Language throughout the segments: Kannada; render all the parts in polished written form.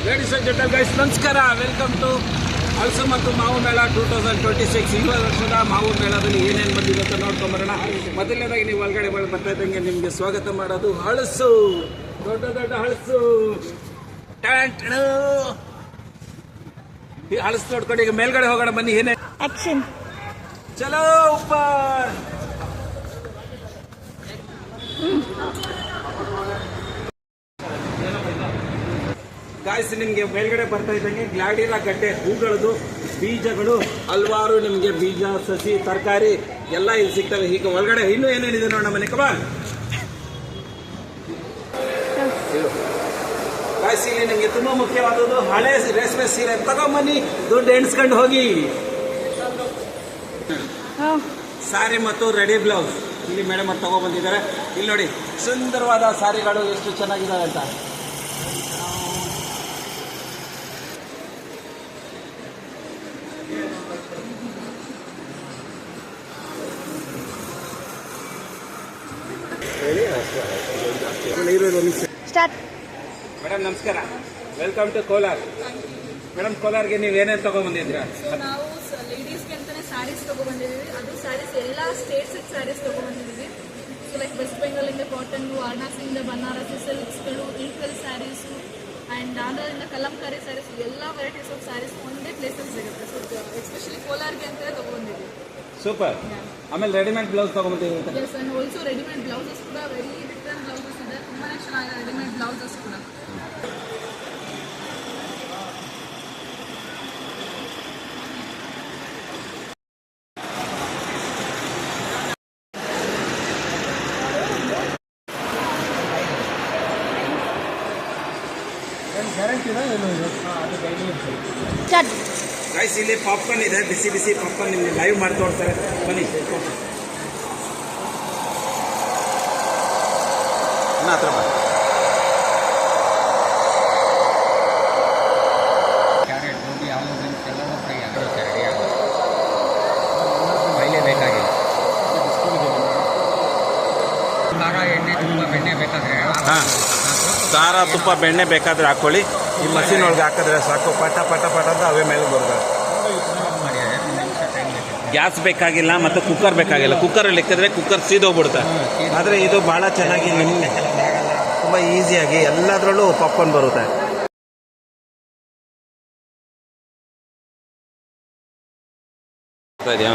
ಲೇಡೀಸ್ ಅಂಡ್ ಜೆಂಟಲ್ ಗೈಸ್ ನಮಸ್ಕಾರ. ವೆಲ್ಕಮ್ ಟು ಹಲಸು ಮತ್ತು ಮಾವು ಮೇಳ 2026. ಈ ವರ್ಷದ ಮಾವು ಮೇಳದಲ್ಲಿ ಏನೇನು ಬಂದಿದೆ ಅಂತ ನೋಡ್ಕೊಂಬರೋಣ. ಮೊದಲನೇದಾಗಿ ನೀವು ಒಳಗಡೆ ಬರ್ತಾ ಇದ್ದಂಗೆ ನಿಮಗೆ ಸ್ವಾಗತ ಮಾಡೋದು ಹಲಸು, ದೊಡ್ಡ ದೊಡ್ಡ ಹಲಸು. ಈ ಹಲಸು ನೋಡ್ಕೊಂಡು ಈಗ ಮೇಲ್ಗಡೆ ಹೋಗೋಣ ಬನ್ನಿ. ಏನೇ ಆಕ್ಷನ್ ಚಲೋ ಉಪ್ಪರ್. ಗಾಯ್ಸ್, ನಿಮಗೆ ಮೇಲ್ಗಡೆ ಬರ್ತಾ ಇದ್ದಂಗೆ ಗ್ಲಾಡಿರಾ ಗಡ್ಡೆ ಹೂಗಳದು ಬೀಜಗಳು ಹಲವಾರು ನಿಮಗೆ ಬೀಜ, ಸಸಿ, ತರಕಾರಿ ಎಲ್ಲ ಇಲ್ಲಿ ಸಿಗ್ತವೆ. ಈಗ ಒಳಗಡೆ ಇನ್ನೂ ಏನೇನಿದೆ ನೋಡೋಣ ಮನೆ ಕಬಾ. ಗಾಯ್ಸ್, ಇಲ್ಲಿ ನಿಮಗೆ ತುಂಬಾ ಮುಖ್ಯವಾದದ್ದು ಹಳೆ ರೇಷ್ಮೆ ಸೀರೆ ತಗೊಂಬನ್ನಿ, ದುಡ್ಡು ಎಣಿಸ್ಕೊಂಡು ಹೋಗಿ. ಸಾರಿ ಮತ್ತು ರೆಡಿ ಬ್ಲೌಸ್ ಇಲ್ಲಿ ಮೇಡಮ್ ಅವ್ರು ತಗೊಬಂದಿದ್ದಾರೆ. ಇಲ್ಲಿ ನೋಡಿ ಸುಂದರವಾದ ಸಾರಿಗಳು ಎಷ್ಟು ಚೆನ್ನಾಗಿದ್ದಾವೆ ಅಂತ. ಮೇಡಮ್ ನಮಸ್ಕಾರ, ವೆಲ್ಕಮ್ ಟು ಕೋಲಾರ್. ಮೇಡಮ್, ಕೋಲಾರ್ಗೆ ನೀವು ಏನೇನು ತಗೊಂಡ್ಬಂದಿದ್ದೀರಾ? ನಾವು ಲೇಡೀಸ್ಗೆ ಅಂತಾನೆ ಸ್ಯಾರೀಸ್ ತಗೊಬಂದಿದ್ದೀವಿ. ಅದು ಸ್ಯಾರೀಸ್ ಎಲ್ಲ ಸ್ಟೇಟ್ಸ್ ಸ್ಯಾರೀಸ್ ತಗೊಬಂದಿದ್ದೀವಿ. ಸೊ ಲೈಕ್ ವೆಸ್ಟ್ ಬೆಂಗಾಲಿಂದ ಕಾಟನ್, ವಾರಣಾಸಿಯಿಂದ ಬನಾರಸಿ ಸಿಲ್ಕ್ಸ್ಗಳು, ಈಕ್ವಲ್ ಸ್ಯಾರೀಸು ಆ್ಯಂಡ್ ಆಂಧ್ರದಿಂದ ಕಲಂಕಾರಿ ಸ್ಯಾರೀಸ್, ಎಲ್ಲ ವೆರೈಟೀಸ್ ಆಫ್ ಸ್ಯಾರೀಸ್ ಒಂದೇ ಪ್ಲೇಸಲ್ಲಿ ಸಿಗುತ್ತೆ. ಸೊ ಎಸ್ಪೆಷಲಿ ಕೋಲಾರ್ಗೆ ಅಂತಲೇ ತಗೊಂಡಿದ್ದೀವಿ. ಸೂಪರ್. ಆಮೇಲೆ ರೆಡಿಮೇಡ್ ಬ್ಲೌಸ್ ತಗೊಂಡ್ಬಂದಿದ್ದೀವಿ. Yes, and also readymade blouses ಕೂಡ ವೆರಿ ಡಿಫ್ರೆಂಟ್ ಬ್ಲೌಸಸ್ ಇದೆ. ತುಂಬಾ ಚೆನ್ನಾಗಿದೆ ರೆಡಿಮೇಡ್ ಬ್ಲೌಸಸ್ ಕೂಡ. ಗೈಸ್, ಇಲ್ಲಿ ಪಾಪ್ಕಾರ್ನ್ ಇದೆ, ಬಿಸಿ ಬಿಸಿ ಪಾಪ್ಕಾರ್ನ್ ನಿಮಗೆ ಲೈವ್ ಮಾಡಿ ತೋರಿಸ್ತಾರೆ. ಬನ್ನಿ ಹತ್ರ ಬನ್ನಿ. ಕ್ಯಾರೆಟ್, ಗೋಬಿ, ಆಲೂ ಡ್ರಿಂಕ್ಸ್ ಎಲ್ಲವೂ ಫ್ರೈ ಆಗುತ್ತೆ, ರೆಡಿ ಆಗುತ್ತೆ. ಮೈಲೇ ಬೇಕಾಗಿಲ್ಲ. ಖಾರ, ಎಣ್ಣೆ, ತುಪ್ಪ, ಬೆಣ್ಣೆ ಬೇಕಾದರೆ ಹಾಂ, ಖಾರ, ತುಪ್ಪ, ಬೆಣ್ಣೆ ಬೇಕಾದರೆ ಹಾಕ್ಕೊಳ್ಳಿ. ಈ ಮಷೀನ್ ಒಳಗೆ ಹಾಕಿದ್ರೆ ಸಾಕು, ಪಟ ಪಟ ಪಟ ಅಂತ ಅವೇ ಮೇಲೆ ಬರ್ತದೆ. ಗ್ಯಾಸ್ ಬೇಕಾಗಿಲ್ಲ ಮತ್ತು ಕುಕ್ಕರ್ ಬೇಕಾಗಿಲ್ಲ. ಕುಕ್ಕರಲ್ಲಿ ಇಕ್ಕಿದ್ರೆ ಕುಕ್ಕರ್ ಸೀದೋಗ್ಬಿಡುತ್ತೆ. ಆದರೆ ಇದು ಭಾಳ ಚೆನ್ನಾಗಿ ನಿನ್ನೆ ತುಂಬ ಈಸಿಯಾಗಿ ಎಲ್ಲದರಲ್ಲೂ ಪಾಪ್ಕಾರ್ನ್ ಬರುತ್ತೆ. ಇದೆಯಾ?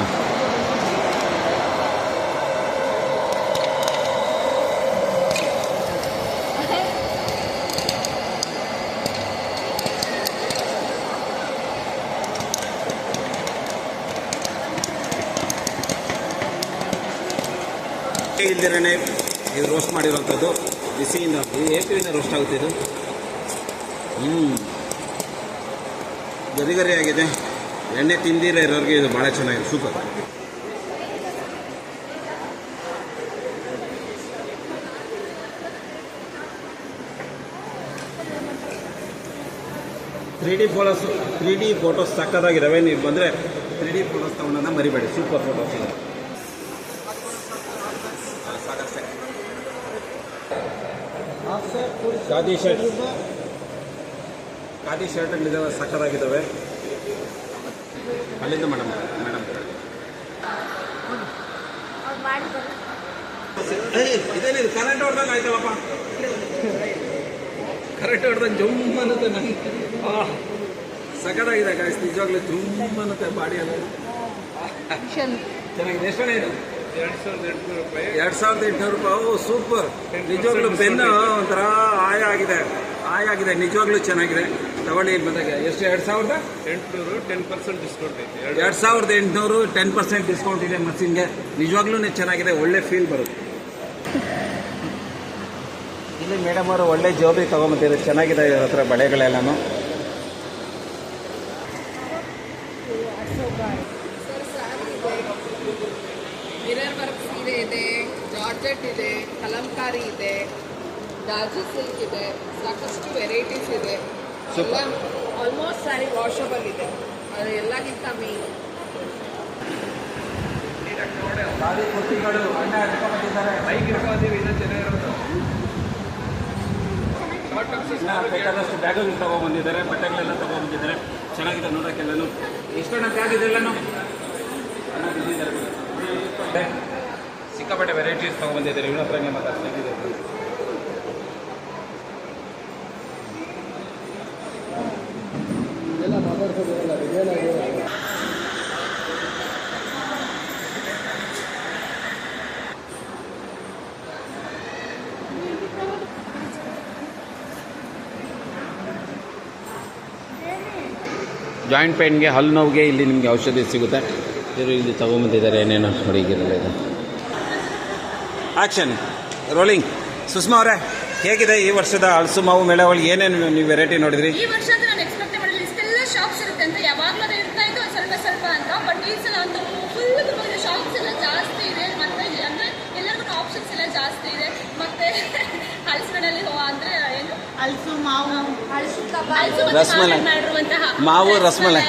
ಇಲ್ದಿರೇ ಇದು ರೋಸ್ಟ್ ಮಾಡಿರೋಂಥದ್ದು ಬಿಸಿಯಿಂದ ಏಪಿಯಿಂದ ರೋಸ್ಟ್ ಆಗುತ್ತೆ. ಇದು ಗರಿ ಗರಿ ಆಗಿದೆ. ಎಣ್ಣೆ ತಿಂದಿರ ಇರೋರಿಗೆ ಇದು ಭಾಳ ಚೆನ್ನಾಗಿದೆ, ಸೂಪರ್. ತ್ರೀ ಡಿ ಫೋಟೋಸ್ ಸಕ್ಕದಾಗಿದ್ದಾವೆ. ನೀವು ಬಂದರೆ 3D ಫೋಟೋಸ್ ತಗೊಂಡನ್ನ ಮರಿಬೇಡಿ, ಸೂಪರ್ ಫೋಟೋಸ್ ಇದೆ. ಖಾದಿ ಶರ್ಟ್ಗಳಿದ್ದಾವೆ, ಸಕ್ಕದಾಗಿದ್ದಾವೆ. ಅಲ್ಲಿಂದ ಮೇಡಮ್ ಇದೇನಿದು ಕರೆಂಟ್ ಹೊಡೆದಂಗೆ ಆಯ್ತಲ್ಲಪ್ಪ. ಕರೆಂಟ್ ಹೊಡೆದಂಗೆ ಜುಮ್ ಅನ್ನುತ್ತೆ ನನಗೆ. ಸಕ್ಕದಾಗಿದೆ ಗಾಯ್ಸ್, ನಿಜವಾಗ್ಲೂ ಜುಮ್ ಅನ್ನುತ್ತೆ ಬಾಡಿ ಎಲ್ಲ. ಚೆನ್ನಾಗಿದೆ. ಎಷ್ಟು ಇದು? 2800 ರೂಪಾಯಿ. ಓ ಸೂಪರ್. ನಿಜವಾಗ್ಲೂ ಪೆನ್ನು ಒಂಥರ ಆಗಿದೆ ನಿಜವಾಗ್ಲೂ ಚೆನ್ನಾಗಿದೆ. ತಗೊಳ್ಳಿ. ಬಂದಾಗ ಎಷ್ಟು? 2800 10% ಡಿಸ್ಕೌಂಟ್ ಇದೆ. 2800 10% ಡಿಸ್ಕೌಂಟ್ ಇದೆ ಮಷೀನ್ಗೆ. ನಿಜವಾಗ್ಲೂ ಚೆನ್ನಾಗಿದೆ, ಒಳ್ಳೆ ಫೀಲ್ ಬರುತ್ತೆ. ಇಲ್ಲಿ ಮೇಡಮ್ ಅವರು ಒಳ್ಳೆ ಜೋಬಿ ತಗೊಂಬಂದಿದ್ದಾರೆ, ಚೆನ್ನಾಗಿದೆ ಇವ್ರ ಹತ್ರ ಬಳೆಗಳೆಲ್ಲನೂ. ಮಿರರ್ ವರ್ಕ್ ಸೀರೆ ಇದೆ, ಜಾರ್ಜೆಟ್ ಇದೆ, ಕಲಂಕಾರಿ ಇದೆ, ದಾಜಿ ಸಿಲ್ಕ್ ಇದೆ, ಸಾಕಷ್ಟು ವೆರೈಟೀಸ್ ಇದೆ. ಆಲ್ಮೋಸ್ಟ್ ಸ್ಯಾರಿ ವಾಷಬಲ್ ಇದೆ, ಅದು ಎಲ್ಲಕ್ಕಿಂತ ಮೇನ್. ಖಾದಿ ಕುರ್ತಿಗಳು ಅಣ್ಣ ಹಿಡ್ಕೊಂಡಿದ್ದಾರೆ, ಬೈಕ್ ಹಿಡ್ಕೊಂಡಿದ್ದೀವಿ, ಇನ್ನೂ ಚೆನ್ನಾಗಿರೋದು. ಬೇಕಾದಷ್ಟು ಬ್ಯಾಗುಗಳು ತೊಗೊಂಬಂದಿದ್ದಾರೆ, ಬಟ್ಟೆಗಳೆಲ್ಲ ತೊಗೊಂಬಂದಿದ್ದಾರೆ. ಚೆನ್ನಾಗಿದೆ ನೋಡೋಕ್ಕೆಲ್ಲೂ. ಎಷ್ಟೊಂದು ಬ್ಯಾಗ್ ಇದೆಲ್ಲನೂ ಸಿಕ್ಕಾಪಟ್ಟೆ ವೆರೈಟೀಸ್ ತೊಗೊಂಬಂದಿದ್ದಾರೆ. ಇವನ ಹತ್ರನೇ ಮಾತಾಡ್ತಿದ್ದಾರೆ. ಜಾಯಿಂಟ್ ಪೇನ್ಗೆ, ಹಲ್ಲು ನೋವಿಗೆ ಇಲ್ಲಿ ನಿಮಗೆ ಔಷಧಿ ಸಿಗುತ್ತೆ. ಇವರು ಇಲ್ಲಿ ತೊಗೊಂಬಂದಿದ್ದಾರೆ ಏನೇನೋ ಹುಡುಗಿರಲ್ಲ ಇದೆ. Action rolling. ಸುಷ್ಮಾ ಅವರೇ, ಹೇಗಿದೆ ಈ ವರ್ಷದ ಹಲಸು ಮಾವು ಮೇಳವಳಿ? ಏನೇನು ನೀವು ವೆರೈಟಿ ನೋಡಿದ್ರಿ? ಈ ವರ್ಷ ಅಂತ ನಾನು ಎಕ್ಸ್ಪೆಕ್ಟ್ ಮಾಡಿಲ್ಲ, ಇಷ್ಟೆಲ್ಲ ಶಾಪ್ಸ್ ಇರುತ್ತೆ ಅಂತ. ಯಾವಾಗಲೂ ಅದು ಇರ್ತಾ ಇತ್ತು ಸ್ವಲ್ಪ ಸ್ವಲ್ಪ ಅಂತ, ಬಟ್ ಈ ಸಲ ಅಂತೂ ಫುಲ್ ತುಂಬ ಶಾಪ್ಸ್ ಎಲ್ಲ ಜಾಸ್ತಿ ಇದೆ. ಮತ್ತೆ ಅಂದರೆ ಎಲ್ಲರಿಗೂ ಆಪ್ಷನ್ಸ್ ಎಲ್ಲ ಜಾಸ್ತಿ ಇದೆ. ಮತ್ತೆ ಹಲಸಿನಲ್ಲಿ ಅಂದರೆ ಏನು ಹಲಸು ಮಾವು, ರಸಮಲೈ, ಮಾವು ರಸಮಲೈ,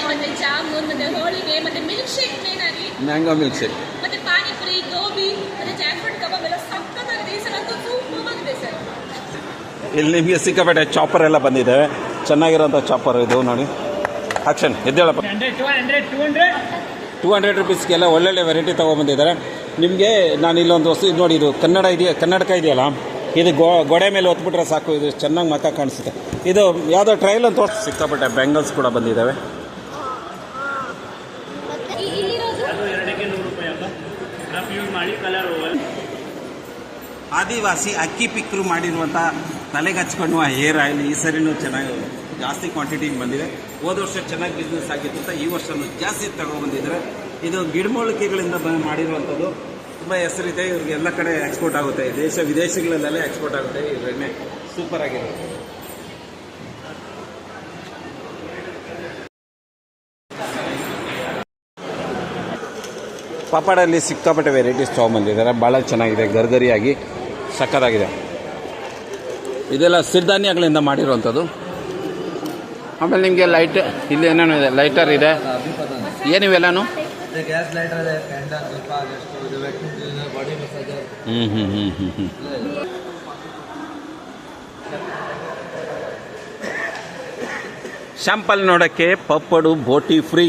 ಮತ್ತೆ ಜಾಮೂನ್, ಮತ್ತೆ ಹೋಳಿಗೆ, ಮತ್ತೆ ಮಿಲ್ಕ್ ಶೇಕ್, ಮೇನ್ ಆಗಿ ಮ್ಯಾಂಗೋ ಮಿಲ್ಕ್ ಶೇಕ್, ಮತ್ತೆ ಪಾನಿಪುರಿ, ಗೋಬಿ, ಮತ್ತೆ ಜಾಕ್ಫ್ರೂಟ್ ಕಬಾಬ್ ಎಲ್ಲ ಸಕ್ಕತ್ತಾಗಿದೆ. ಈ ಸಲ ಅಂತೂ ಸೂಪರ್ ಆಗಿದೆ ಸರ್. ಇಲ್ಲಿ ನಿಮಗೆ ಸಿಕ್ಕಾಪಟ್ಟೆ ಚಾಪರ್ ಎಲ್ಲ ಬಂದಿದ್ದಾವೆ. ಚೆನ್ನಾಗಿರೋಂಥ ಚಾಪರ್ ಇದು ನೋಡಿ. ಆಕ್ಷನ್ ಎದ್ದೇಳಪ್ಪ. 200 ರುಪೀಸ್ಗೆಲ್ಲ ಒಳ್ಳೊಳ್ಳೆ ವೆರೈಟಿ ತೊಗೊಂಬಂದಿದ್ದಾರೆ. ನಿಮಗೆ ನಾನು ಇಲ್ಲೊಂದು ವಸ್ತು ನೋಡಿ, ಇದು ಕನ್ನಡಕ ಇದೆಯಲ್ಲ, ಇದು ಗೋಡೆ ಮೇಲೆ ಹೊತ್ಬಿಟ್ರೆ ಸಾಕು, ಇದು ಚೆನ್ನಾಗಿ ಮಕ್ಕ ಕಾಣಿಸುತ್ತೆ. ಇದು ಯಾವುದೋ ಟ್ರಯಲ್ ಅಂತ ಸಿಕ್ಕಾಪಟ್ಟೆ ಬ್ಯಾಂಗಲ್ಸ್ ಕೂಡ ಬಂದಿದ್ದಾವೆ. ಆದಿವಾಸಿ ಅಕ್ಕಿ ಪಿಕ್ರು ಮಾಡಿರುವಂಥ ತಲೆಗೆ ಹಚ್ಕೊಳ್ಳುವ ಹೇರ್ ಆಯಿಲ್ ಈ ಸರಿನೂ ಚೆನ್ನಾಗಿ ಜಾಸ್ತಿ ಕ್ವಾಂಟಿಟಿಗೆ ಬಂದಿದೆ. ಹೋದ ವರ್ಷ ಚೆನ್ನಾಗಿ ಬಿಸ್ನೆಸ್ ಆಗಿತ್ತು ಅಂತ ಈ ವರ್ಷನೂ ಜಾಸ್ತಿ ತಗೊಬಂದಿದ್ದಾರೆ. ಇದು ಗಿಡಮೂಲಿಕೆಗಳಿಂದ ಮಾಡಿರುವಂಥದ್ದು. ತುಂಬ ಹೆಸರಿದೆ, ಇವ್ರಿಗೆ ಎಲ್ಲ ಕಡೆ ಎಕ್ಸ್ಪೋರ್ಟ್ ಆಗುತ್ತೆ, ದೇಶ ವಿದೇಶಗಳಲ್ಲೆಲ್ಲ ಎಕ್ಸ್ಪೋರ್ಟ್ ಆಗುತ್ತೆ. ಇವ್ರ ಎಣ್ಣೆ ಸೂಪರ್ ಆಗಿದೆ. ಪಾಪಡಲ್ಲಿ ಸಿಕ್ಕಾಪಟ್ಟೆ ವೆರೈಟೀಸ್ ತೊಗೊಂಬಂದಿದ್ದಾರೆ. ಭಾಳ ಚೆನ್ನಾಗಿದೆ, ಗರ್ಗರಿಯಾಗಿ ಸಕ್ಕತ್ತಾಗಿದೆ. ಇದೆಲ್ಲ ಸಿರಿಧಾನ್ಯಗಳಿಂದ ಮಾಡಿರುವಂಥದ್ದು. ಆಮೇಲೆ ನಿಮಗೆ ಲೈಟ್, ಇಲ್ಲಿ ಏನೇನು ಇದೆ, ಲೈಟರ್ ಇದೆ. ಏನಿವೆಲ್ಲನೂ ಗ್ಯಾಸ್ ಲೈಟರ್ ಇದೆ, ಕ್ಯಾಂಡಲ್, ದೀಪ, ಬಾಡಿ ಮಸಾಜರ್. ಶಾಂಪಲ್ ನೋಡೋಕ್ಕೆ ಪಪ್ಪಡು ಬೋಟಿ ಫ್ರೀ.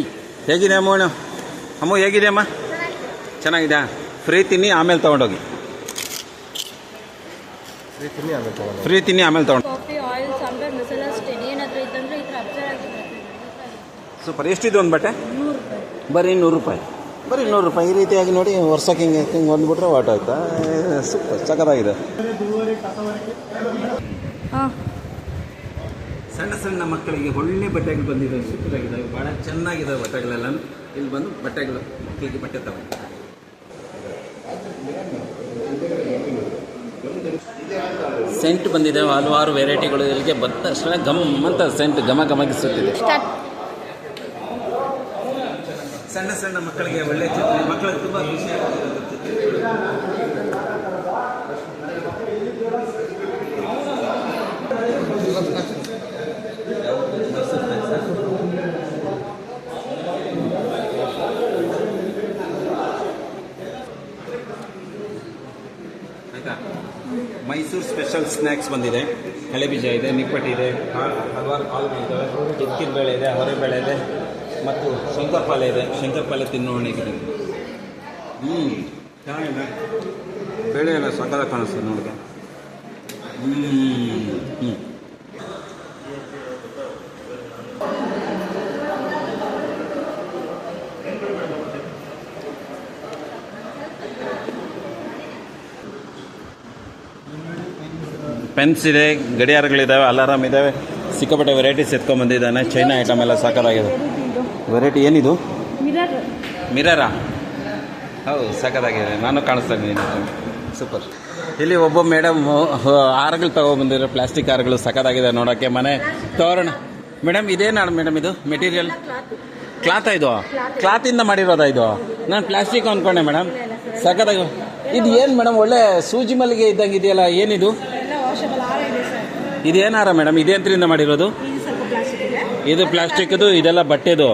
ಹೇಗಿದೆ ಅಮ್ಮ ಹೇಗಿದೆ ಅಮ್ಮ? ಚೆನ್ನಾಗಿದೆ. ಫ್ರೀ ತಿನ್ನಿ, ಆಮೇಲೆ ತೊಗೊಂಡೋಗಿ. ಫ್ರೀ ತಿನ್ನಿ ಆಮೇಲೆ ತೊಗೊಂಡು. ಕಾಫಿ, ಆಯಿಲ್, ಸಾಂಬಾರ್, ಮಸಾಲ ಅಷ್ಟೇನೆ. ಏನಾದರೂ ಇದ್ದಂದ್ರೆ ಈ ಥರ ಅಬ್ಸರ್ವ್ ಆಗಿದೆ. ಸೂಪರ್. ಎಷ್ಟಿದೆ ಒಂದು ಬಟ್ಟೆ? 100 ರೂಪಾಯಿ. ಬರೀ 100 ರೂಪಾಯಿ. ಬರೀ 100 ರೂಪಾಯಿ. ಈ ರೀತಿಯಾಗಿ ನೋಡಿ, ವರ್ಷಕ್ಕೆ ಹಿಂಗೆ ಹೊಂದ್ಬಿಟ್ರೆ ವಾಟ ಆಯ್ತಾ? ಸೂಪರ್, ಸಕ್ಕತ್ತಾಗಿದೆ. ಸಣ್ಣ ಸಣ್ಣ ಮಕ್ಕಳಿಗೆ ಒಳ್ಳೆ ಬಟ್ಟೆಗಳು ಬಂದಿದ್ದಾವೆ, ಸೂಪರ್ ಆಗಿದ್ದಾವೆ, ಭಾಳ ಚೆನ್ನಾಗಿದ್ದಾವೆ ಬಟ್ಟೆಗಳೆಲ್ಲ. ಇಲ್ಲಿ ಬಂದು ಬಟ್ಟೆಗಳು, ಮಕ್ಕಳಿಗೆ ಬಟ್ಟೆ ತಗೊಂಡು. ಸೆಂಟ್ ಬಂದಿದೆ, ಹಲವಾರು ವೆರೈಟಿಗಳು. ಇಲ್ಲಿಗೆ ಬಂದ ತಕ್ಷಣ ಗಮ್ ಅಂತ ಸೆಂಟ್ ಘಮಘಮಗಿಸುತ್ತಿದೆ. ಸಣ್ಣ ಸಣ್ಣ ಮಕ್ಕಳಿಗೆ ಒಳ್ಳೆ ಚಟ್ನಿ, ಮಕ್ಕಳಿಗೆ ತುಂಬ ಖುಷಿ ಆಯ್ತಾ. ಮೈಸೂರು ಸ್ಪೆಷಲ್ ಸ್ನ್ಯಾಕ್ಸ್ ಬಂದಿದೆ. ಹಳೆ ಬೀಜ ಇದೆ, ನಿಪ್ಪಟ್ಟು ಇದೆ, ಹಲವಾರು ಕಾಳುಗಳಿದ್ದಾವೆ, ಹಿಕ್ಕಿನ ಬೇಳೆ ಇದೆ, ಹೊರೆಬೇಳೆ ಇದೆ, ಮತ್ತು ಶಂಕರಪಾಲೆ ಇದೆ. ಶಂಕರಪಾಲೆ ತಿನ್ನೋಣಿಗಿದೆ. ಚೆನ್ನಾಗಿದೆ. ಬೇಳೆ ಎಲ್ಲ ಸಕಲ ಕಾಣಿಸ್ತದೆ ನೋಡಿದೆ. ಪೆನ್ಸ್ ಇದೆ, ಗಡಿಯಾರಗಳಿದ್ದಾವೆ, ಅಲಾರಾಮ್ ಇದ್ದಾವೆ, ಸಿಕ್ಕಾಪಟ್ಟೆ ವೆರೈಟೀಸ್ ಎತ್ಕೊಂಡ್ಬಂದಿದ್ದಾನೆ. ಚೈನಾ ಐಟಮ್ ಎಲ್ಲ ಸಾಕಾಗಿದೆ. ವೆರೈಟಿ ಏನಿದು? ಮಿರರಾ? ಹೌದು, ಸಖತ್ತಾಗಿದೆ. ನಾನು ಕಾಣಿಸ್ತಾ ಇದ್ದೀನಿ. ಸೂಪರ್. ಇಲ್ಲಿ ಒಬ್ಬ ಮೇಡಮ್ ಹಾರಗಳು ತಗೊಬಂದಿರೋ, ಪ್ಲಾಸ್ಟಿಕ್ ಹಾರಗಳು ಸಖತ್ತಾಗಿದೆ ನೋಡೋಕ್ಕೆ. ಮನೆ ತೋರಣ. ಮೇಡಮ್ ಇದೇನು ಮೇಡಮ್ ಇದು ಮೆಟೀರಿಯಲ್? ಕ್ಲಾತಾ ಇದು? ಕ್ಲಾತಿಂದ ಮಾಡಿರೋದಾ ಇದು? ನಾನು ಪ್ಲಾಸ್ಟಿಕ್ ಅಂದ್ಕೊಂಡೆ ಮೇಡಮ್. ಸಖತ್ತಾಗಿ. ಇದು ಏನು ಮೇಡಮ್, ಒಳ್ಳೆ ಸೂಜಿ ಮಲ್ಲಿಗೆ ಇದ್ದಂಗೆ ಇದೆಯಲ್ಲ, ಏನಿದು? ಇದೇನು ಹಾರ ಮೇಡಮ್? ಇದೆಂತರಿಂದ ಮಾಡಿರೋದು? ಇದು ಪ್ಲಾಸ್ಟಿಕ್ದು, ಇದೆಲ್ಲ ಬಟ್ಟೆದು.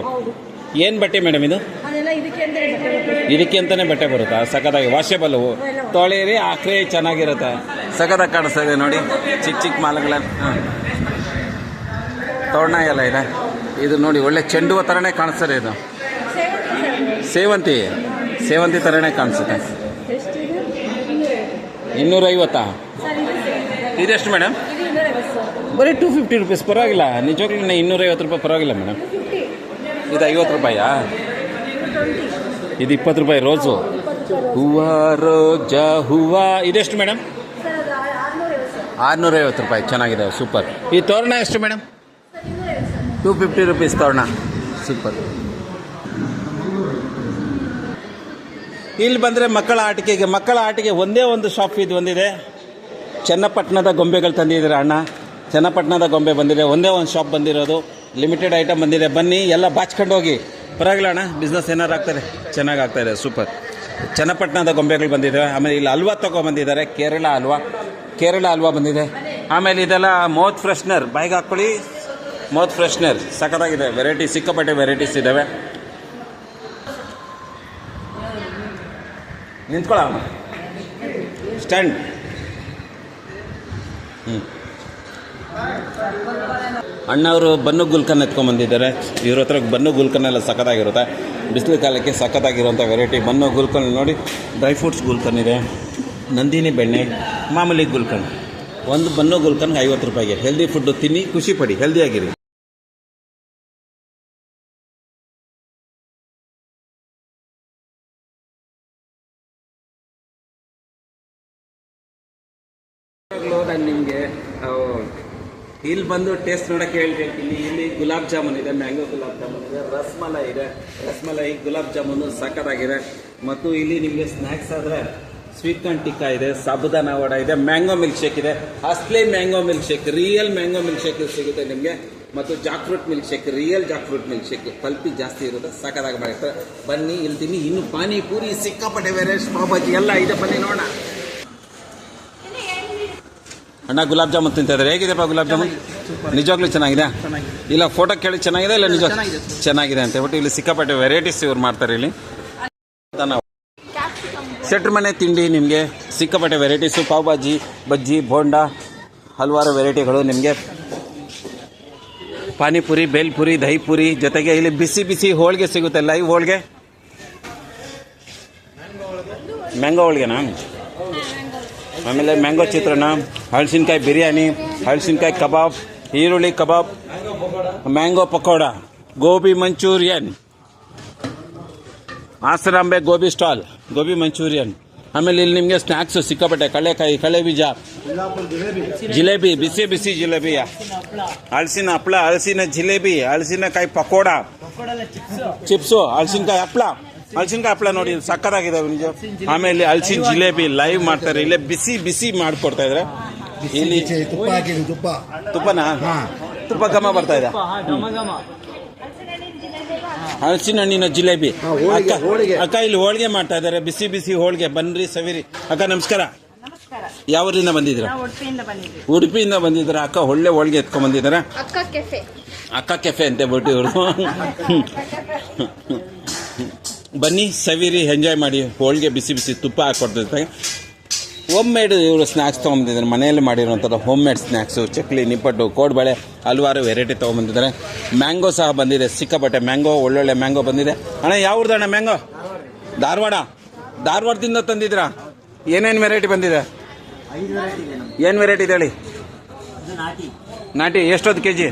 ಏನು ಬಟ್ಟೆ ಮೇಡಮ್ ಇದು? ಇದಕ್ಕೆ ಅಂತಾನೆ ಬಟ್ಟೆ ಬರುತ್ತಾ? ಸಖತ್ತಾಗಿ. ವಾಷೇಬಲ್, ತೊಳೆಯಿರಿ ಹಾಕ್ರೆ ಚೆನ್ನಾಗಿರುತ್ತೆ. ಸಖತ್ತಾಗಿ ಕಾಣಿಸ್ತದೆ ನೋಡಿ, ಚಿಕ್ಕ ಚಿಕ್ಕ ಮಾಲೆಗಳ ತೋರಣ ಎಲ್ಲ ಇದೆ. ಇದು ನೋಡಿ ಒಳ್ಳೆ ಚೆಂಡು ಹೂವು ಥರನೇ ಕಾಣಿಸ್ತದೆ. ಇದು ಸೇವಂತಿ ಥರನೇ ಕಾಣಿಸುತ್ತೆ. 250. ಇದೆಷ್ಟು ಮೇಡಮ್? ಬರೀ 250 ರುಪೀಸ್, ಪರವಾಗಿಲ್ಲ. ನಿಜವಾಗ್ಲೂ 250 ರೂಪಾಯಿ ಪರವಾಗಿಲ್ಲ ಮೇಡಮ್. ಇದು 50 ರೂಪಾಯಾ? ಇದು 20 ರೂಪಾಯಿ ರೋಸು ಹೂವ, ರೋಜಾ ಹೂವ. ಇದೆಷ್ಟು ಮೇಡಮ್? 650 ರೂಪಾಯಿ. ಚೆನ್ನಾಗಿದೆ, ಸೂಪರ್. ಈ ತೋರಣ ಎಷ್ಟು ಮೇಡಮ್? 250 ರುಪೀಸ್ ತೋರಣ, ಸೂಪರ್. ಇಲ್ಲಿ ಬಂದರೆ ಮಕ್ಕಳ ಆಟಿಕೆಗೆ ಒಂದೇ ಒಂದು ಶಾಪ್ ಇದು ಒಂದಿದೆ. ಚನ್ನಪಟ್ಟಣದ ಗೊಂಬೆಗಳು ತಂದಿದ್ದಾರೆ ಅಣ್ಣ. ಚನ್ನಪಟ್ಟಣದ ಗೊಂಬೆ ಬಂದಿದೆ, ಒಂದೇ ಒಂದು ಶಾಪ್ ಬಂದಿರೋದು. ಲಿಮಿಟೆಡ್ ಐಟಮ್ ಬಂದಿದೆ. ಬನ್ನಿ, ಎಲ್ಲ ಬಾಚ್ಕೊಂಡು ಹೋಗಿ. ಪರವಾಗಿಲ್ಲ ಅಣ್ಣ, ಬಿಸ್ನೆಸ್ ಏನಾರು ಆಗ್ತಾರೆ, ಚೆನ್ನಾಗಿ ಆಗ್ತಾಯಿದೆ, ಸೂಪರ್. ಚನ್ನಪಟ್ಟಣದ ಗೊಂಬೆಗಳು ಬಂದಿದೆ. ಆಮೇಲೆ ಇಲ್ಲಿ ಹಲ್ವಾ ತೊಗೊಂಬಂದಿದ್ದಾರೆ, ಕೇರಳ ಹಲ್ವಾ ಬಂದಿದೆ. ಆಮೇಲೆ ಇದೆಲ್ಲ ಮೌತ್ ಫ್ರೆಶ್ನರ್, ಬಾಯಿಗೆ ಹಾಕ್ಕೊಳ್ಳಿ. ಮೌತ್ ಫ್ರೆಶ್ನರ್ ಸಖತ್ತಾಗಿದೆ. ವೆರೈಟಿ, ಸಿಕ್ಕಾಪಟ್ಟೆ ವೆರೈಟೀಸ್ ಇದ್ದಾವೆ. ನಿಂತ್ಕೊಳ್ಳ ಸ್ಟ್ಯಾಂಡ್. ಅಣ್ಣವರು ಬನ್ನು ಗುಲ್ಕನ್ ಎತ್ಕೊಂಡ್ಬಂದಿದ್ದಾರೆ. ಇವ್ರ ಹತ್ರ ಬನ್ನು ಗುಲ್ಕನ್ ಎಲ್ಲ ಸಖತ್ತಾಗಿರುತ್ತೆ. ಬಿಸಿಲು ಕಾಲಕ್ಕೆ ಸಖತ್ತಾಗಿರುವಂಥ ವೆರೈಟಿ ಬನ್ನು ಗುಲ್ಕನ್ ನೋಡಿ. ಡ್ರೈ ಫ್ರೂಟ್ಸ್ ಗುಲ್ಕನ್ ಇದೆ, ನಂದಿನಿ ಬೆಣ್ಣೆ, ಮಾಮೂಲಿ ಗುಲ್ಕನ್. ಒಂದು ಬನ್ನು ಗುಲ್ಕನ್ಗೆ 50 ರೂಪಾಯಿಗೆ. ಹೆಲ್ದಿ ಫುಡ್ಡು ತಿನ್ನಿ, ಖುಷಿ ಪಡಿ, ಹೆಲ್ದಿಯಾಗಿರಿ. ನಾನು ನಿಮಗೆ ಇಲ್ಲಿ ಬಂದು ಟೇಸ್ಟ್ ನೋಡೋಕ್ಕೆ ಹೇಳ್ತೀನಿ. ಇಲ್ಲಿ ಗುಲಾಬ್ ಜಾಮೂನ್ ಇದೆ, ಮ್ಯಾಂಗೋ ಗುಲಾಬ್ ಜಾಮೂನ್ ಇದೆ, ರಸ್ಮಲೈ ಗುಲಾಬ್ ಜಾಮೂನು ಸಖತ್ತಾಗಿದೆ. ಮತ್ತು ಇಲ್ಲಿ ನಿಮಗೆ ಸ್ನ್ಯಾಕ್ಸ್ ಆದರೆ ಸ್ವೀಟ್ ಕಾರ್ನ್ ಟಿಕ್ಕಾ ಇದೆ, ಸಾಬುದಾನ ವಡ ಇದೆ, ಮ್ಯಾಂಗೋ ಮಿಲ್ಕ್ ಶೇಕ್ ಇದೆ. ಅಸಲಿ mango milkshake, real mango milkshake ಸಿಗುತ್ತೆ ನಿಮಗೆ. ಮತ್ತು jackfruit milkshake, real jackfruit milkshake, pulpy ಜಾಸ್ತಿ ಇರುತ್ತೆ, ಸಖತ್ತಾಗಿ ಮಾಡಿರ್ತಾರೆ. ಬನ್ನಿ, ಇಲ್ಲಿ ತಿನ್ನಿ. ಇನ್ನು ಪಾನಿಪೂರಿ ಸಿಕ್ಕಾಪಟ್ಟೆ ವೆರೈಟಿ, ಪಾವ್ಭಾಜಿ ಎಲ್ಲ ಇದೆ, ಬನ್ನಿ ನೋಡೋಣ. ಅಣ್ಣ ಗುಲಾಬ್ ಜಾಮೂನ್ ತಿಂತಿದ್ದಾರೆ, ಹೇಗಿದೆಪ್ಪ ಗುಲಾಬ್ ಜಾಮೂನ್? ನಿಜವಾಗ್ಲೂ ಚೆನ್ನಾಗಿದೆ. ಇಲ್ಲ ಫೋಟೋ ಕೇಳಿ ಚೆನ್ನಾಗಿದೆ, ಇಲ್ಲ ನಿಜ ಚೆನ್ನಾಗಿದೆ ಅಂತ ಹೇಳ್ಬಿಟ್ಟು ಇಲ್ಲಿ ಸಿಕ್ಕಾಪಟ್ಟೆ ವೆರೈಟೀಸ್ ಇವ್ರು ಮಾಡ್ತಾರೆ. ಇಲ್ಲಿ ಶೆಟ್ರ್ ಮನೆ ತಿಂಡಿ ನಿಮಗೆ ಸಿಕ್ಕಾಪಟ್ಟೆ ವೆರೈಟೀಸು, ಪಾವ್ಭಾಜಿ, ಬಜ್ಜಿ, ಬೋಂಡಾ, ಹಲವಾರು ವೆರೈಟಿಗಳು ನಿಮಗೆ. ಪಾನಿಪುರಿ, ಬೇಲ್ಪುರಿ, ದಹಿಪುರಿ, ಜೊತೆಗೆ ಇಲ್ಲಿ ಬಿಸಿ ಬಿಸಿ ಹೋಳಿಗೆ ಸಿಗುತ್ತೆ, ಲೈವ್ ಹೋಳಿಗೆ. ಮ್ಯಾಂಗೋ ಹೋಳಿಗೆನಾ? ಆಮೇಲೆ ಮ್ಯಾಂಗೋ ಚಿತ್ರಾನ್ನ, ಹಳಸಿನಕಾಯಿ ಬಿರಿಯಾನಿ, ಹಳಸಿನಕಾಯಿ ಕಬಾಬ್, ಈರುಳ್ಳಿ ಕಬಾಬ್, ಮ್ಯಾಂಗೋ ಪಕೋಡ, ಗೋಬಿ ಮಂಚೂರಿಯನ್, ಆಸರಾಂಬೆ ಗೋಬಿ ಸ್ಟಾಲ್, ಗೋಬಿ ಮಂಚೂರಿಯನ್. ಆಮೇಲೆ ಇಲ್ಲಿ ನಿಮಗೆ ಸ್ನ್ಯಾಕ್ಸು ಸಿಕ್ಕಾಪಟ್ಟೆ, ಕಡಲೆಕಾಯಿ, ಕಡಲೆ ಬೀಜ, ಜಿಲೇಬಿ, ಬಿಸಿ ಬಿಸಿ ಜಿಲೇಬಿ, ಹಳಸಿನ ಹಪ್ಪಳ, ಹಳಸಿನ ಜಿಲೇಬಿ, ಹಳಸಿನಕಾಯಿ ಪಕೋಡ, ಚಿಪ್ಸು, ಹಳಸಿನಕಾಯಿ ಹಪ್ಪಳ ನೋಡಿ ಸಕ್ಕತ್ತಾಗಿದ್ದಾವೆ ನಿಜ. ಆಮೇಲೆ ಹಳಸಿನ ಜಿಲೇಬಿ ಲೈವ್ ಮಾಡ್ತಾರೆ, ಇಲ್ಲೇ ಬಿಸಿ ಬಿಸಿ ಮಾಡಿಕೊಡ್ತಾ ಇದ್ದಾರೆ. ಇಲ್ಲಿ ತುಪ್ಪನಾ? ತುಪ್ಪ ಘಮ ಬರ್ತಾ ಇದೆ. ಹಳಸಿನ ಹಣ್ಣಿನ ಜಿಲೇಬಿ ಅಕ್ಕ ಇಲ್ಲಿ ಹೋಳಿಗೆ ಮಾಡ್ತಾ ಇದ್ದಾರೆ, ಬಿಸಿ ಬಿಸಿ ಹೋಳಿಗೆ. ಬನ್ರಿ ಸವಿರಿ. ಅಕ್ಕ ನಮಸ್ಕಾರ. ಯಾವೂರಿಂದ ಬಂದಿದ್ದೀರಾ? ಉಡುಪಿಯಿಂದ ಬಂದಿದ್ದೀರಾ ಅಕ್ಕ? ಒಳ್ಳೆ ಹೋಳಿಗೆ ಎತ್ಕೊಂಡ್ ಬಂದಿದ್ದಾರೆ. ಅಕ್ಕ ಕೆಫೆ ಅಂತ ಬಿಟ್ಟು ಇವರು. ಬನ್ನಿ ಸವಿರಿ, ಎಂಜಾಯ್ ಮಾಡಿ. ಹೋಳಿಗೆ ಬಿಸಿ ಬಿಸಿ ತುಪ್ಪ ಹಾಕೊಡ್ತಿರ್ತಾರೆ. ಹೋಮ್ ಮೇಡ್ ಇವರು ಸ್ನ್ಯಾಕ್ಸ್ ತೊಗೊಂಬಂದಿದ್ದಾರೆ, ಮನೆಯಲ್ಲಿ ಮಾಡಿರೋಂಥದ್ದು ಹೋಮ್ ಮೇಡ್ ಸ್ನ್ಯಾಕ್ಸು, ಚಕ್ಲಿ, ನಿಪ್ಪಟ್ಟು, ಕೋಡ್ಬಳೆ, ಹಲವಾರು ವೆರೈಟಿ ತೊಗೊಂಬಂದಿದ್ದಾರೆ. ಮ್ಯಾಂಗೋ ಸಹ ಬಂದಿದೆ, ಸಿಕ್ಕಾಪಟ್ಟೆ ಮ್ಯಾಂಗೋ, ಒಳ್ಳೊಳ್ಳೆ ಮ್ಯಾಂಗೋ ಬಂದಿದೆ. ಅಣ್ಣ ಯಾವ್ದು ಅಣ್ಣ ಮ್ಯಾಂಗೋ? ಧಾರವಾಡದಿಂದ ತಂದಿದ್ದೀರಾ? ಏನೇನು ವೆರೈಟಿ ಬಂದಿದೆ? ಏನು ವೆರೈಟಿ ಇದೆ ಹೇಳಿ? ನಾಟಿ ಎಷ್ಟೊತ್ತು ಕೆ ಜಿ?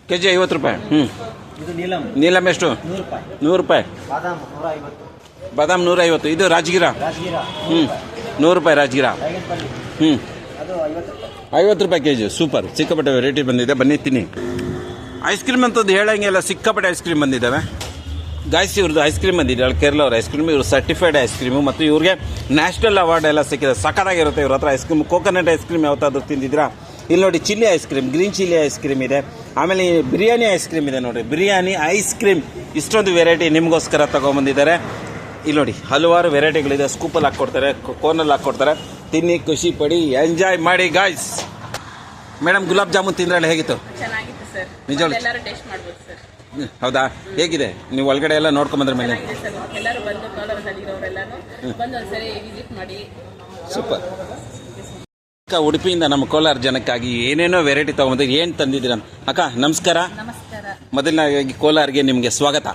ಕೆ ಜಿ 50 ರೂಪಾಯಿ. ನೀಲಮ್ ಎಷ್ಟು? 100 ರೂಪಾಯಿ. ಬಾದಾಮ್ 150. ಇದು ರಾಜಗಿರ 100 ರೂಪಾಯಿ ರಾಜಗಿರ. 50 ರೂಪಾಯಿ ಕೆ ಜಿ. ಸೂಪರ್, ಸಿಕ್ಕಾಪಟ್ಟೆ ವೆರೈಟಿ ಬಂದಿದೆ, ಬನ್ನಿ ತಿನ್ನಿ. ಐಸ್ ಕ್ರೀಮ್ ಅಂತದ್ದು ಹೇಳಂಗಿಲ್ಲ, ಸಿಕ್ಕಾಪಟ್ಟೆ ಐಸ್ ಕ್ರೀಮ್ ಬಂದಿದ್ದಾವೆ. ಗಾಯ್ಸ್ ಇವ್ರದ್ದು ಐಸ್ ಕ್ರೀಮ್ ಬಂದಿದೆ, ಕೇರಳ ಅವ್ರ ಐಸ್ ಕ್ರೀಮ್. ಇವರು ಸರ್ಟಿಫೈಡ್ ಐಸ್ ಕ್ರೀಮು, ಮತ್ತು ಇವ್ರಿಗೆ ನ್ಯಾಷನಲ್ ಅವಾರ್ಡ್ ಎಲ್ಲ ಸಿಕ್ಕಿದೆ. ಸಖತ್ತಾಗಿರುತ್ತೆ ಇವ್ರ ಹತ್ರ ice cream. Coconut ice cream ಯಾವತ್ತಾದ್ರು ತಿಂದಿದ್ರಾ? ಇಲ್ಲಿ ನೋಡಿ chilli ice cream, green chilli ice cream ಇದೆ. ಆಮೇಲೆ ಬಿರಿಯಾನಿ ಐಸ್ ಕ್ರೀಮ್ ಇದೆ ನೋಡಿರಿ, ಬಿರಿಯಾನಿ ಐಸ್ ಕ್ರೀಮ್. ಇಷ್ಟೊಂದು ವೆರೈಟಿ ನಿಮಗೋಸ್ಕರ ತೊಗೊಂಬಂದಿದ್ದಾರೆ. ಇಲ್ಲಿ ನೋಡಿ ಹಲವಾರು ವೆರೈಟಿಗಳಿದೆ. ಸ್ಕೂಪಲ್ಲಿ ಹಾಕ್ಕೊಡ್ತಾರೆ, ಕೋನಲ್ಲಿ ಹಾಕ್ಕೊಡ್ತಾರೆ. ತಿನ್ನಿ, ಖುಷಿ ಪಡಿ, ಎಂಜಾಯ್ ಮಾಡಿ ಗಾಯ್ಸ್. ಮೇಡಮ್ ಗುಲಾಬ್ ಜಾಮೂನ್ ತಿಂದ್ರಲ್ಲ, ಹೇಗಿತ್ತು? ನಿಜವಾಗ್ಲೂ ಹೌದಾ? ಹೇಗಿದೆ? ನೀವು ಒಳಗಡೆ ಎಲ್ಲ ನೋಡ್ಕೊಂಬಂದ್ರ ಮೇಲೆ? ಸೂಪರ್. ಅಕ್ಕ ಉಡುಪಿಯಿಂದ ನಮ್ಮ ಕೋಲಾರ ಜನಕ್ಕಾಗಿ ಏನೇನೋ ವೆರೈಟಿ ತೊಗೊಂಬಂದಿರಿ. ಏನು ತಂದಿದ್ದೀರ ಅಕ್ಕ? ನಮಸ್ಕಾರ. ನಮಸ್ಕಾರ. ಮೊದಲನೇದಾಗಿ ಕೋಲಾರ್ಗೆ ನಿಮಗೆ ಸ್ವಾಗತ.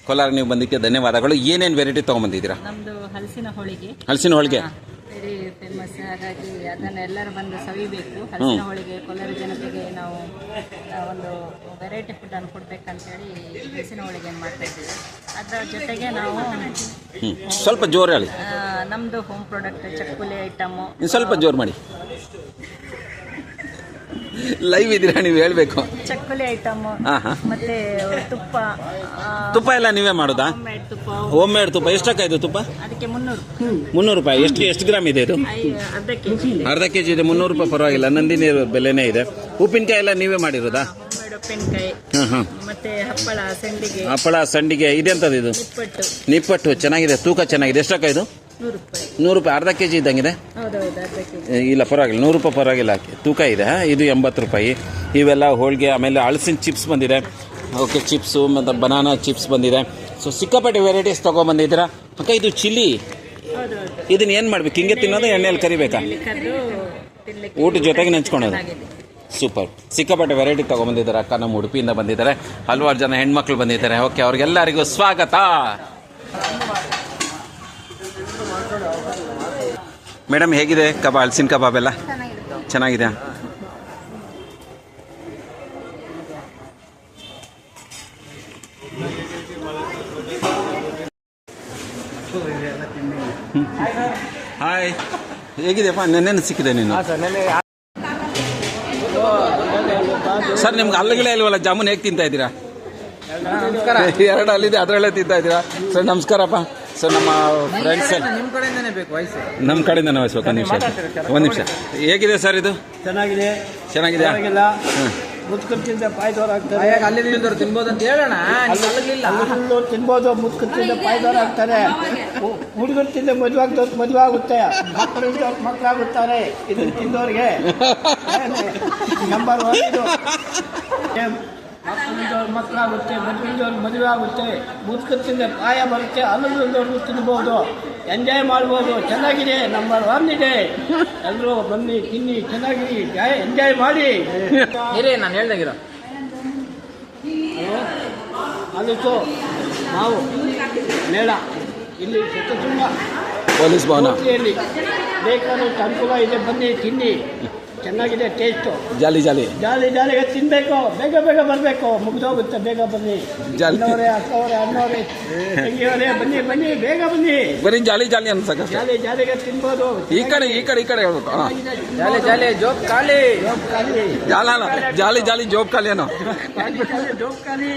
ಕೋಲಾರ ನೀವು ಬಂದಕ್ಕೆ ಧನ್ಯವಾದಗಳು. ಏನೇನು ವೆರೈಟಿ ತೊಗೊಂಬಂದಿದ್ದೀರಾ? ನಮ್ದು ಹಲಸಿನ ಹೋಳಿಗೆ ಹಲಸಿನ ಹೋಳಿಗೆ ವೆರಿ ಫೇಮಸ್, ಹಾಗಾಗಿ ಅದನ್ನ ಎಲ್ಲರೂ ಬಂದು ಸವಿಬೇಕು. ಹಲಸಿನ ಹೋಳಿಗೆ ಕೋಲಾರ ಜನತೆಗೆ ನಾವು ಒಂದು ವೆರೈಟಿ ಫುಡ್ ಅನ್ನು ಕೊಡ್ಬೇಕಂತೇಳಿ ಹಲಸಿನ ಹೋಳಿಗೆ ಮಾಡ್ತಾ ಇದ್ದೀವಿ. ಅದರ ಜೊತೆಗೆ ನಾವು ಸ್ವಲ್ಪ ಜೋರು ಹೇಳಿ. ನಮ್ಮದು ಹೋಮ್ ಪ್ರಾಡಕ್ಟ್ ಚಕ್ಕುಲಿ ಐಟಮು. ಇನ್ನು ಸ್ವಲ್ಪ ಜೋರು ಮಾಡಿ. ಲೈವ್ ಇದ್ದೀರಾ, ನೀವು ಹೇಳ್ಬೇಕು. ಚಕ್ಕುಲಿ ಐಟಮು ಮತ್ತೆ ತುಪ್ಪ. ತುಪ್ಪ ಎಲ್ಲ ನೀವೇ ಮಾಡೋದಾ? ಹೋಮ್ ಮೇಡ್ ತುಪ್ಪ. ಎಷ್ಟಕ್ಕ ಇದು ತುಪ್ಪ? ಅದಕ್ಕೆ 300 ರೂಪಾಯಿ. ಎಷ್ಟು ಗ್ರಾಮ್ ಇದೆ ಇದು? ಅರ್ಧ ಕೆಜಿ ಇದೆ. 300 ರೂಪಾಯಿ ಪರವಾಗಿಲ್ಲ, ನಂದಿನಿ ಬೆಲೆನೇ ಇದೆ. ಉಪ್ಪಿನಕಾಯಿ ಎಲ್ಲ ನೀವೇ ಮಾಡಿರೋದಾ? ಉಪ್ಪಿನಕಾಯಿ ಮತ್ತೆ ಹಪ್ಪಳ ಸಂಡಿಗೆ. ಇದೆಂತದ್ದು ಇದು? ನಿಪ್ಪಟ್ಟು. ಚೆನ್ನಾಗಿದೆ, ತೂಕ ಚೆನ್ನಾಗಿದೆ. ಎಷ್ಟಕ್ಕ ಇದು? 100 ರೂಪಾಯಿ. ಅರ್ಧ ಕೆಜಿ ಇದ್ದಂಗಿದೆ. ಇಲ್ಲ ಪರವಾಗಿಲ್ಲ, 100 ರೂಪಾಯಿ ಪರವಾಗಿಲ್ಲ. ತೂಕ ಇದೆ. ಇದು 80 ರೂಪಾಯಿ. ಇವೆಲ್ಲ ಹೋಳಿಗೆ. ಆಮೇಲೆ ಹಲಸಿನ ಚಿಪ್ಸ್ ಬಂದಿದೆ. ಓಕೆ, ಚಿಪ್ಸು ಮತ್ತು ಬನಾನಾ ಚಿಪ್ಸ್ ಬಂದಿದೆ. ಸೊ ಸಿಕ್ಕಾಪಟ್ಟೆ ವೆರೈಟೀಸ್ ತೊಗೊಂಬಂದಿದ್ದೀರಾ ಅಕ್ಕ. ಇದು ಚಿಲ್ಲಿ. ಇದನ್ನ ಏನು ಮಾಡ್ಬೇಕು? ಹಿಂಗೆ ತಿನ್ನೋದು, ಎಣ್ಣೆಯಲ್ಲಿ ಕರಿಬೇಕಾ? ಊಟ ಜೊತೆಗೆ ನೆಂಚ್ಕೊಳೋದು. ಸೂಪರ್. ಸಿಕ್ಕಾಪಟ್ಟೆ ವೆರೈಟಿ ತೊಗೊಂಬಂದಿದ್ದಾರೆ ಅಕ್ಕ. ನಮ್ಮ ಉಡುಪಿಯಿಂದ ಬಂದಿದ್ದಾರೆ. ಹಲವಾರು ಜನ ಹೆಣ್ಮಕ್ಳು ಬಂದಿದ್ದಾರೆ. ಓಕೆ, ಅವ್ರಿಗೆಲ್ಲರಿಗೂ ಸ್ವಾಗತ. ಮೇಡಮ್ ಹೇಗಿದೆ ಕಬಾಬ್? ಹಲಸಿನ ಕಬಾಬ್ ಎಲ್ಲ ಚೆನ್ನಾಗಿದೆ. ಹಾಯ್, ಹೇಗಿದೆಯಪ್ಪ? ನೆನ್ನೆ ಸಿಕ್ಕಿದೆ ನೀನು. ಸರ್, ನಿಮ್ಗೆ ಅಲ್ಲಿಗಳೇ ಇಲ್ವಲ್ಲ? ಜಾಮೂನ್ ಹೇಗೆ ತಿಂತಾ ಇದ್ದೀರಾ? 2 ಅಲ್ಲಿದೆ, ಅದರಲ್ಲೇ ತಿಂತಾ ಇದ್ದೀರಾ? ಸರ್ ನಮಸ್ಕಾರಪ್ಪ. ಸರ್ ನಮ್ಮ ಫ್ರೆಂಡ್ಸ್ ನಮ್ಮ ಕಡೆಯಿಂದನೇ ವಹಿಸ್ಬೇಕು. ಒಂದು ನಿಮಿಷ. ಹೇಗಿದೆ ಸರ್ ಇದು? ಚೆನ್ನಾಗಿದೆ. ಮುತ್ಕತ್ತಿಂದ ಪಾಯ್ದವ್ರು ಆಗ್ತಾರೆ. ತಿನ್ಬೋದು ಅಂತ ಹೇಳೋಣ. ತಿನ್ಬೋದು. ಮುತ್ಕತ್ತಿಂದ ಪಾಯ್ದವ್ರು ಆಗ್ತಾರೆ. ಹುಡುಗರು ತಿಂದ ಮದುವೆ ಆಗುತ್ತೆ. ಮಕ್ಕಳಾಗುತ್ತಾರೆ. ಇದನ್ನು ತಿಂದವ್ರಿಗೆ ನಂಬರ್ 1 ಇದು. ಮಕ್ಕಳಾಗುತ್ತೆ, ಮದುವೆ ಆಗುತ್ತೆ. ಮುತ್ಕತ್ತಿಂದ ಪಾಯ ಬರುತ್ತೆ. ಅಲ್ಲದವ್ರಿಗೂ ತಿನ್ಬೋದು, ಎಂಜಾಯ್ ಮಾಡ್ಬೋದು. ಚೆನ್ನಾಗಿದೆ, ನಂಬರ್ 1 ಇದೆ. ಎಲ್ಲರೂ ಬನ್ನಿ, ತಿನ್ನಿ, ಚೆನ್ನಾಗಿ ಎಂಜಾಯ್ ಮಾಡಿ. ನಾನು ಹೇಳ್ದಾಗಿರೋ ಅಲ್ಲಿತ್ತು ನಾವು ಮೇಳ ಇಲ್ಲಿ ತುಂಬ ಪೊಲೀಸ್ ಭವನ ಬೇಕಾದಷ್ಟು ಅನುಕೂಲ ಇದೆ. ಬನ್ನಿ, ತಿನ್ನಿ, ಚೆನ್ನಾಗಿದೆ ಟೇಸ್ಟು. ಜಾಲಿಗೆ ತಿನ್ಬೇಕು. ಬೇಗ ಬರಬೇಕು, ಮುಗಿದೋಗುತ್ತೆ. ಬೇಗ ಬನ್ನಿ. ಅಣ್ಣವರೇ, ಅಣ್ಣವರೇ, ತಂಗಿಯವರೇ, ಬನ್ನಿ, ಬೇಗ ಬನ್ನಿ. ಬರೀ ಜಾಲಿ ಅನ್ಸಕ. ಜಾಲಿಗೆ ತಿನ್ಬೋದು. ಈ ಕಡೆ ಹೇಳ್ಬೇಕು. ಜಾಲಿ ಜೋಬ್ ಖಾಲಿ. ಜಾಲಿ ಜೋಬ್ ಖಾಲಿ ಅನ್ನೋ. ಜೋಬ್ ಖಾಲಿ.